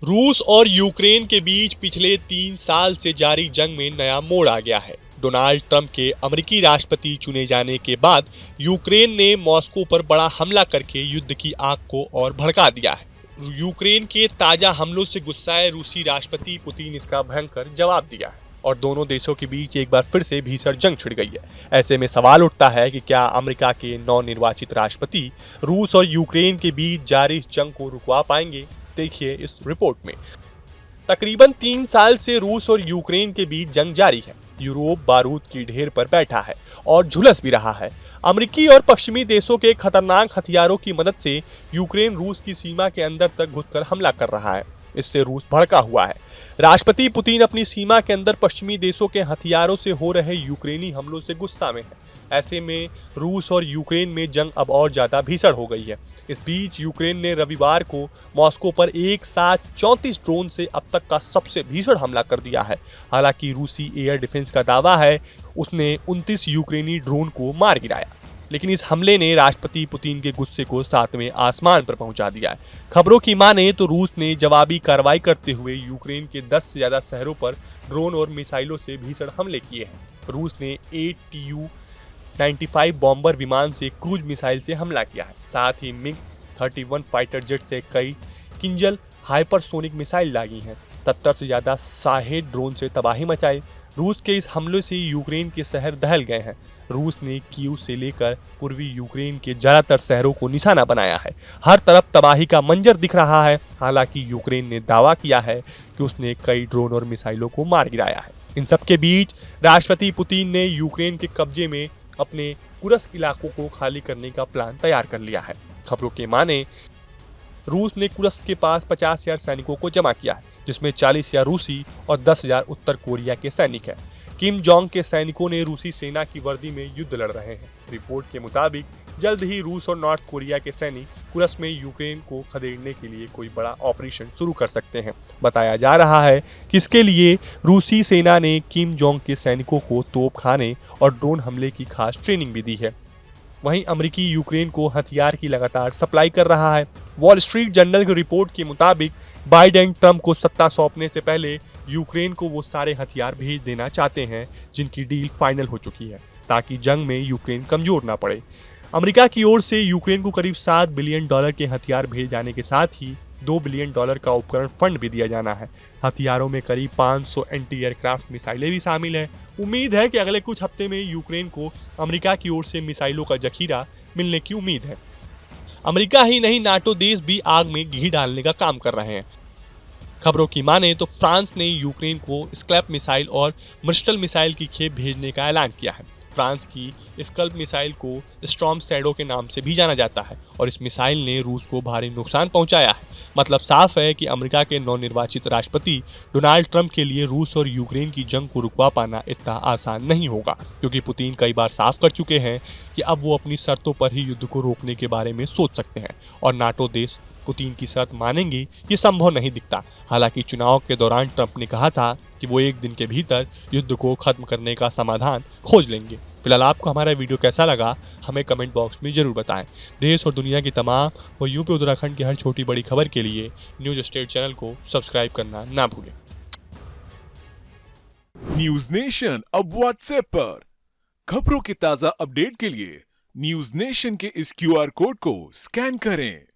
रूस और यूक्रेन के बीच पिछले 3 साल से जारी जंग में नया मोड़ आ गया है। डोनाल्ड ट्रंप के अमेरिकी राष्ट्रपति चुने जाने के बाद यूक्रेन ने मॉस्को पर बड़ा हमला करके युद्ध की आग को और भड़का दिया है। यूक्रेन के ताजा हमलों से गुस्साए रूसी राष्ट्रपति पुतिन इसका भयंकर जवाब दिया है और दोनों देशों के बीच एक बार फिर से भीषण जंग छिड़ गई है। ऐसे में सवाल उठता है कि क्या अमेरिका के नवनिर्वाचित राष्ट्रपति रूस और यूक्रेन के बीच जारी इस जंग को रुकवा पाएंगे। देखिए इस रिपोर्ट में। तकरीबन 3 साल से रूस और यूक्रेन के बीच जंग जारी है। यूरोप बारूद की ढेर पर बैठा है और झुलस भी रहा है। अमेरिकी और पश्चिमी देशों के खतरनाक हथियारों की मदद से यूक्रेन रूस की सीमा के अंदर तक घुसकर हमला कर रहा है। इससे रूस भड़का हुआ है। राष्ट्रपति पुतिन अपनी सीमा के अंदर पश्चिमी देशों के हथियारों से हो रहे यूक्रेनी हमलों से गुस्सा में है। ऐसे में रूस और यूक्रेन में जंग अब और ज्यादा भीषण हो गई है। इस बीच यूक्रेन ने रविवार को मॉस्को पर एक साथ 34 ड्रोन से अब तक का सबसे भीषण हमला कर दिया है। हालांकि रूसी एयर डिफेंस का दावा है उसने 29 यूक्रेनी ड्रोन को मार गिराया, लेकिन इस हमले ने राष्ट्रपति पुतिन के गुस्से को 7वें आसमान पर पहुंचा दिया है। खबरों की माने तो रूस ने जवाबी कार्रवाई करते हुए यूक्रेन के 10 से ज्यादा शहरों पर ड्रोन और मिसाइलों से भीषण हमले किए हैं। रूस ने 8 Tu-95 बॉम्बर विमान से क्रूज मिसाइल से हमला किया है। साथ ही MiG-31 फाइटर जेट से कई किंजल हाइपरसोनिक मिसाइल दागी हैं। 70 से ज्यादा शाहेद ड्रोन से तबाही मचाई। रूस के इस हमले से यूक्रेन के शहर दहल गए हैं। रूस ने कीव से लेकर पूर्वी यूक्रेन के ज्यादातर शहरों को निशाना बनाया है। हर तरफ तबाही का मंजर दिख रहा है। हालांकि यूक्रेन ने दावा किया है कि उसने कई ड्रोन और मिसाइलों को मार गिराया है। इन सब के बीच राष्ट्रपति पुतिन ने यूक्रेन के कब्जे में अपने कुर्स्क इलाकों को खाली करने का प्लान तैयार कर लिया है। खबरों के माने रूस ने कुर्स्क के पास 50,000 सैनिकों को जमा किया है, जिसमें 40,000 रूसी और 10,000 उत्तर कोरिया के सैनिक हैं। किम जोंग के सैनिकों ने रूसी सेना की वर्दी में युद्ध लड़ रहे हैं। रिपोर्ट के मुताबिक जल्द ही रूस और नॉर्थ कोरिया के सैनिक कुर्स्क में यूक्रेन को खदेड़ने के लिए कोई बड़ा ऑपरेशन शुरू कर सकते हैं। बताया जा रहा है कि इसके लिए रूसी सेना ने किम जोंग के सैनिकों को तोपखाने और ड्रोन हमले की खास ट्रेनिंग भी दी है। वहीं अमेरिकी यूक्रेन को हथियार की लगातार सप्लाई कर रहा है। वॉल स्ट्रीट जर्नल की रिपोर्ट के मुताबिक बाइडेन ट्रंप को सत्ता सौंपने से पहले यूक्रेन को वो सारे हथियार भेज देना चाहते हैं जिनकी डील फाइनल हो चुकी है, ताकि जंग में यूक्रेन कमजोर ना पड़े। अमेरिका की ओर से यूक्रेन को करीब $7 बिलियन के हथियार भेज जाने के साथ ही $2 बिलियन का उपकरण फंड भी दिया जाना है। हथियारों में करीब 500 एंटी एयरक्राफ्ट मिसाइलें भी शामिल हैं। उम्मीद है कि अगले कुछ हफ्ते में यूक्रेन को अमेरिका की ओर से मिसाइलों का जखीरा मिलने की उम्मीद है। अमेरिका ही नहीं, नाटो देश भी आग में घी डालने का काम कर रहे हैं। खबरों की माने तो फ्रांस ने यूक्रेन को स्कैल्प मिसाइल और मिस्टल मिसाइल की खेप भेजने का ऐलान किया है। फ्रांस की स्कल्प मिसाइल को स्टॉर्म शैडो के नाम से भी जाना जाता है और इस मिसाइल ने रूस को भारी नुकसान पहुंचाया है। मतलब साफ है कि अमेरिका के नवनिर्वाचित राष्ट्रपति डोनाल्ड ट्रंप के लिए रूस और यूक्रेन की जंग को रुकवा पाना इतना आसान नहीं होगा, क्योंकि पुतिन कई बार साफ कर चुके हैं कि अब वो अपनी शर्तों पर ही युद्ध को रोकने के बारे में सोच सकते हैं और नाटो देश पुतिन की शर्त मानेंगे ये संभव नहीं दिखता। हालांकि चुनाव के दौरान ट्रंप ने कहा था कि वो एक दिन के भीतर युद्ध को खत्म करने का समाधान खोज लेंगे। फिलहाल आपको हमारा वीडियो कैसा लगा हमें कमेंट बॉक्स में जरूर बताएं। देश और दुनिया की तमाम और यूपी उत्तराखंड की हर छोटी बड़ी खबर के लिए न्यूज स्टेट चैनल को सब्सक्राइब करना ना भूलें। न्यूज नेशन अब व्हाट्सएप पर खबरों के ताजा अपडेट के लिए न्यूज नेशन के इस QR कोड को स्कैन करें।